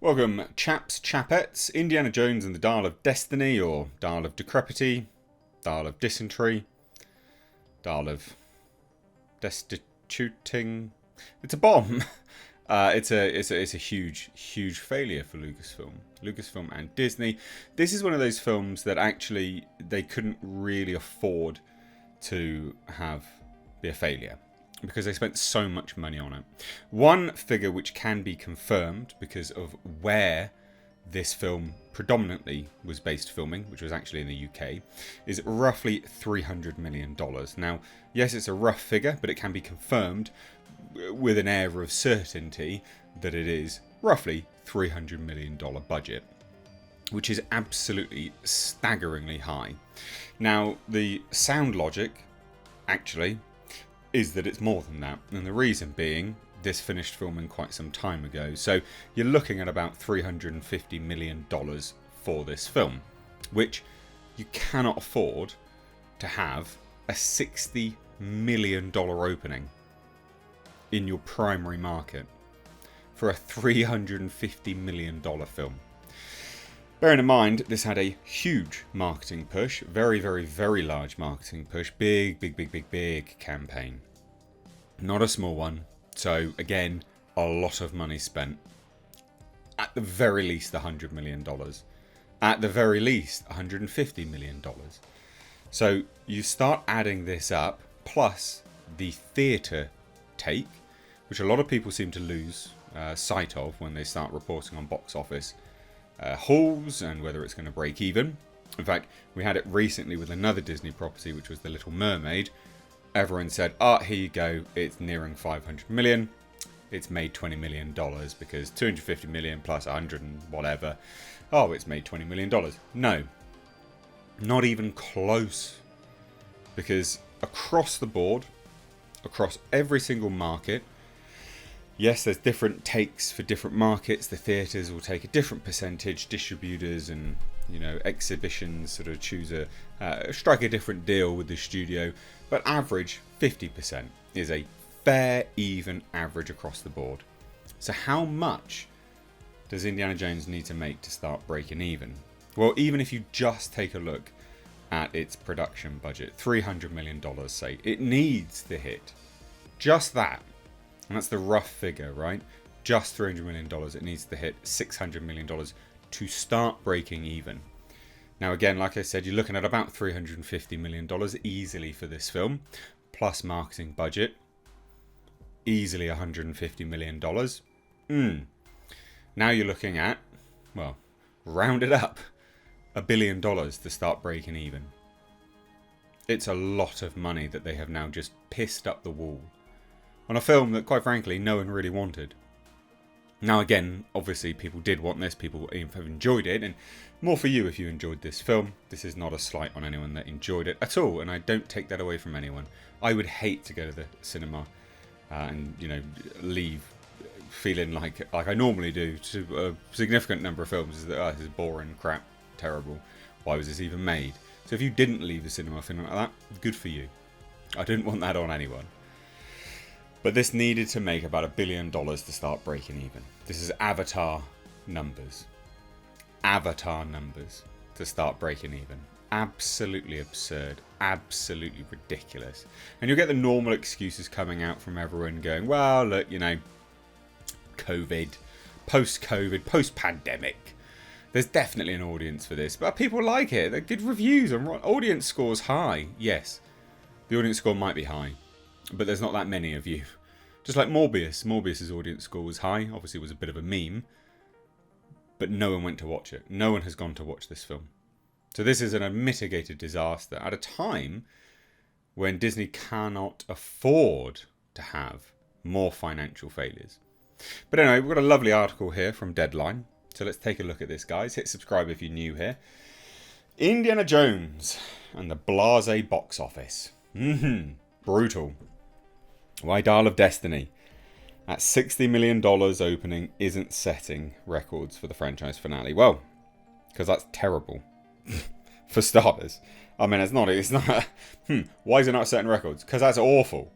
Welcome, chaps, chapettes. Indiana Jones and the Dial of Destiny, or Dial of Decrepity, Dial of Dysentery, Dial of Destituting. It's a bomb. It's a huge failure for Lucasfilm and Disney. This is one of those films that actually they couldn't really afford to be a failure, because they spent so much money on it. One figure which can be confirmed because of where this film predominantly was based filming, which was actually in the UK, is roughly $300 million. Now, yes, it's a rough figure, but it can be confirmed with an air of certainty that it is roughly $300 million budget, which is absolutely staggeringly high. Now, the sound logic, actually, is that it's more than that, and the reason being this finished filming quite some time ago, so you're looking at about $350 million for this film, which you cannot afford to have a $60 million opening in your primary market for a $350 million film. Bearing in mind, this had a huge marketing push, very large marketing push, big campaign. Not a small one. So again, a lot of money spent. At the very least, $100 million. At the very least, $150 million. So you start adding this up, plus the theatre take, which a lot of people seem to lose sight of when they start reporting on box office hauls and whether it's going to break even. In fact, we had it recently with another Disney property, which was The Little Mermaid. Everyone said, here you go, it's nearing 500 million. It's made $20 million because 250 million plus 100 and whatever. It's made $20 million. No, not even close. Because across the board, across every single market, yes, there's different takes for different markets. The theatres will take a different percentage. Distributors and exhibitions sort of choose strike a different deal with the studio. But average 50% is a fair, even average across the board. So how much does Indiana Jones need to make to start breaking even? Well, even if you just take a look at its production budget, $300 million, say, it needs to hit just that. And that's the rough figure, right? Just $300 million. It needs to hit $600 million to start breaking even. Now, again, like I said, you're looking at about $350 million easily for this film, plus marketing budget. Easily $150 million. Now you're looking at, round it up, $1 billion to start breaking even. It's a lot of money that they have now just pissed up the wall on a film that, quite frankly, no one really wanted. Now, again, obviously people did want this, people have enjoyed it, and more for you if you enjoyed this film. This is not a slight on anyone that enjoyed it at all, and I don't take that away from anyone. I would hate to go to the cinema and, leave feeling like I normally do to a significant number of films, is that this is boring, crap, terrible. Why was this even made? So if you didn't leave the cinema feeling like that, good for you. I didn't want that on anyone. But this needed to make about $1 billion to start breaking even. This is Avatar numbers. Avatar numbers to start breaking even. Absolutely absurd. Absolutely ridiculous. And you'll get the normal excuses coming out from everyone going, well, look, COVID, post-COVID, post-pandemic. There's definitely an audience for this. But people like it. They're good reviews. And audience score's high. Yes, the audience score might be high. But there's not that many of you. Just like Morbius. Morbius's audience score was high. Obviously, it was a bit of a meme. But no one went to watch it. No one has gone to watch this film. So this is an unmitigated disaster at a time when Disney cannot afford to have more financial failures. But anyway, we've got a lovely article here from Deadline. So let's take a look at this, guys. Hit subscribe if you're new here. Indiana Jones and the Blase box office. Brutal. Why Dial of Destiny at $60 million opening isn't setting records for the franchise finale? Well, because that's terrible. For starters. I mean, it's not. Why is it not setting records? Because that's awful.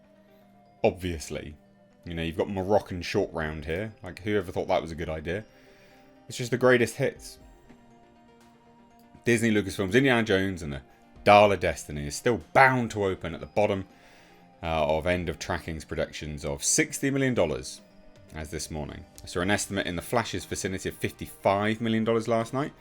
Obviously. You've got Moroccan short round here. Like, whoever thought that was a good idea? It's just the greatest hits. Disney Lucasfilm's Indiana Jones and the Dial of Destiny is still bound to open at the bottom of End of Tracking's predictions of $60 million as this morning. I saw an estimate in the Flash's vicinity of $55 million last night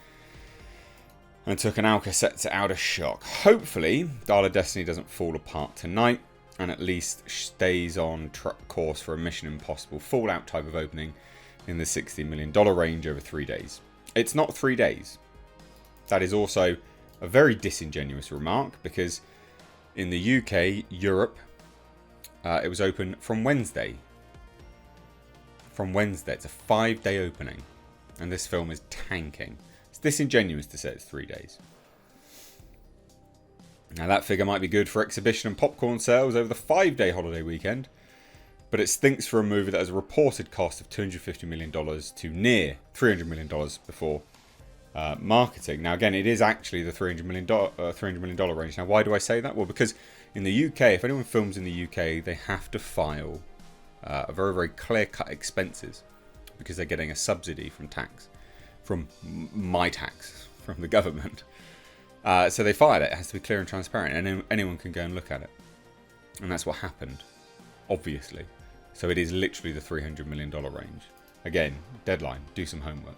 and took an Alka-Set to outer shock. Hopefully, Dial of Destiny doesn't fall apart tonight and at least stays on course for a Mission Impossible Fallout type of opening in the $60 million range over 3 days. It's not 3 days. That is also a very disingenuous remark because in the UK, Europe, it was open from Wednesday. From Wednesday. It's a 5-day opening. And this film is tanking. It's disingenuous to say it's 3 days. Now that figure might be good for exhibition and popcorn sales over the 5-day holiday weekend. But it stinks for a movie that has a reported cost of $250 million to near $300 million before marketing. Now again, it is actually the $300 million range. Now why do I say that? Well, because in the UK, if anyone films in the UK, they have to file a very, very clear-cut expenses because they're getting a subsidy from tax, from my tax, from the government. So they file it. It has to be clear and transparent, and anyone can go and look at it. And that's what happened, obviously. So it is literally the $300 million range. Again, deadline, do some homework.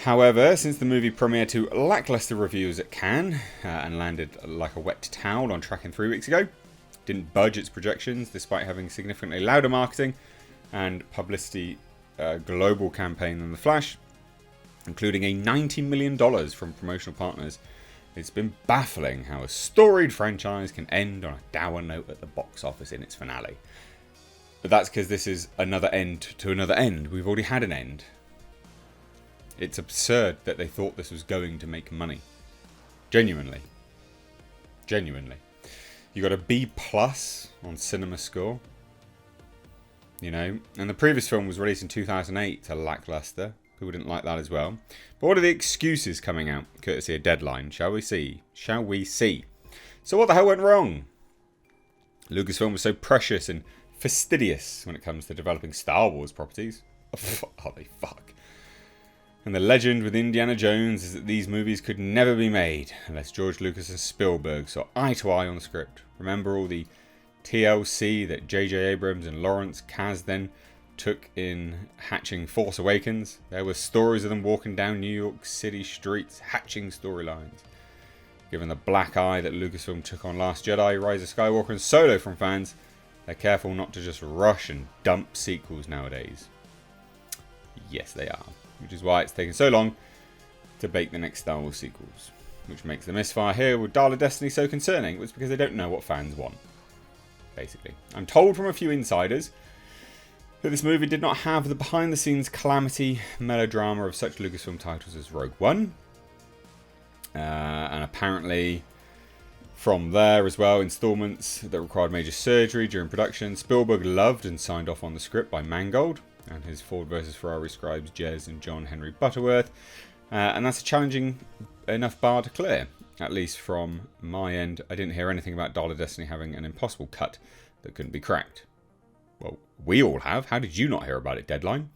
However, since the movie premiered to lackluster reviews at Cannes and landed like a wet towel on Tracking 3 weeks ago, didn't budge its projections despite having significantly louder marketing and publicity global campaign than The Flash, including a $90 million from promotional partners. It's been baffling how a storied franchise can end on a dour note at the box office in its finale. But that's because this is another end to another end. We've already had an end. It's absurd that they thought this was going to make money. Genuinely. You got a B+ on Cinema Score. You know, and the previous film was released in 2008 to lackluster. People didn't like that as well. But what are the excuses coming out, courtesy of Deadline? Shall we see? So what the hell went wrong? Lucasfilm was so precious and fastidious when it comes to developing Star Wars properties. Oh, they fuck. And the legend with Indiana Jones is that these movies could never be made unless George Lucas and Spielberg saw eye to eye on the script. Remember all the TLC that J.J. Abrams and Lawrence Kasdan took in hatching Force Awakens? There were stories of them walking down New York City streets, hatching storylines. Given the black eye that Lucasfilm took on Last Jedi, Rise of Skywalker and Solo from fans, they're careful not to just rush and dump sequels nowadays. Yes, they are. Which is why it's taken so long to bake the next Star Wars sequels. Which makes the misfire here with Dial of Destiny so concerning. It's because they don't know what fans want. Basically. I'm told from a few insiders that this movie did not have the behind-the-scenes calamity melodrama of such Lucasfilm titles as Rogue One. And apparently from there as well, installments that required major surgery during production. Spielberg loved and signed off on the script by Mangold and his Ford versus Ferrari scribes Jez and John Henry Butterworth. And that's a challenging enough bar to clear. At least from my end, I didn't hear anything about Dial of Destiny having an impossible cut that couldn't be cracked. Well, we all have. How did you not hear about it, Deadline?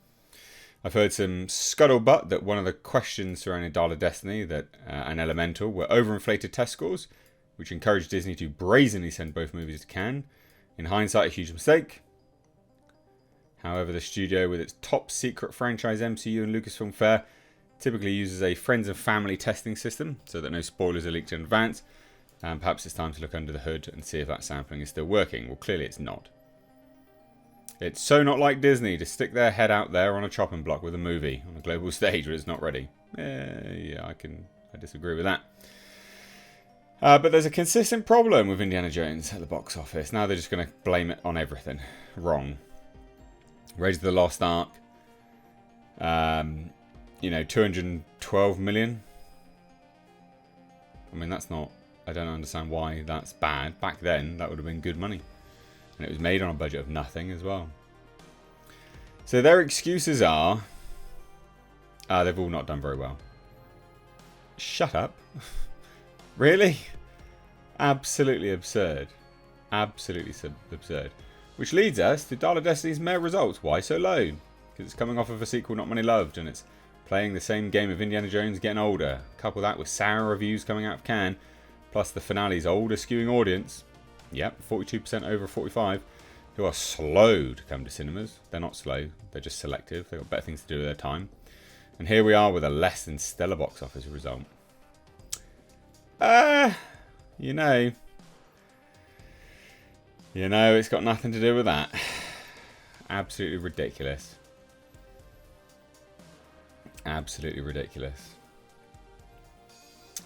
I've heard some scuttlebutt that one of the questions surrounding Dial of Destiny and Elemental were overinflated test scores, which encouraged Disney to brazenly send both movies to Cannes. In hindsight, a huge mistake. However, the studio, with its top secret franchise MCU and Lucasfilm fare, typically uses a friends and family testing system so that no spoilers are leaked in advance. And perhaps it's time to look under the hood and see if that sampling is still working. Well, clearly it's not. It's so not like Disney to stick their head out there on a chopping block with a movie on a global stage when it's not ready. Yeah, I disagree with that. But there's a consistent problem with Indiana Jones at the box office. Now they're just going to blame it on everything. Wrong. Raiders of the Lost Ark. 212 million. I mean, that's not... I don't understand why that's bad. Back then, that would have been good money. And it was made on a budget of nothing as well. So their excuses are... they've all not done very well. Shut up. Really? Absolutely absurd. Absolutely absurd. Which leads us to Dial of Destiny's mere results. Why so low? because it's coming off of a sequel not many loved, and it's playing the same game of Indiana Jones getting older. Couple that with sour reviews coming out of Cannes, plus the finale's older skewing audience. Yep, 42% over 45, who are slow to come to cinemas. They're not slow, they're just selective. They've got better things to do with their time. And here we are with a less than stellar box office result. You know, it's got nothing to do with that. Absolutely ridiculous. Absolutely ridiculous.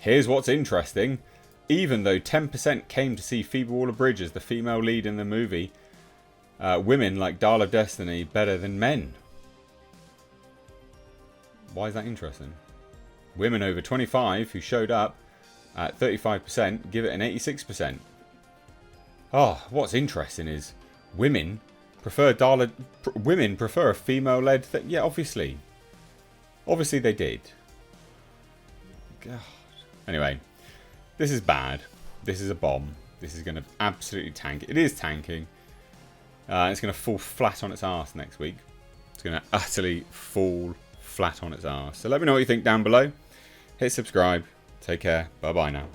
Here's what's interesting. Even though 10% came to see Phoebe Waller-Bridge as the female lead in the movie, women like Dial of Destiny better than men. Why is that interesting? Women over 25 who showed up at 35% give it an 86%. Oh, what's interesting is women prefer a female-led thing. Yeah, obviously. Obviously they did. God. Anyway, this is bad. This is a bomb. This is going to absolutely tank. It is tanking. It's going to fall flat on its arse next week. It's going to utterly fall flat on its arse. So let me know what you think down below. Hit subscribe. Take care. Bye-bye now.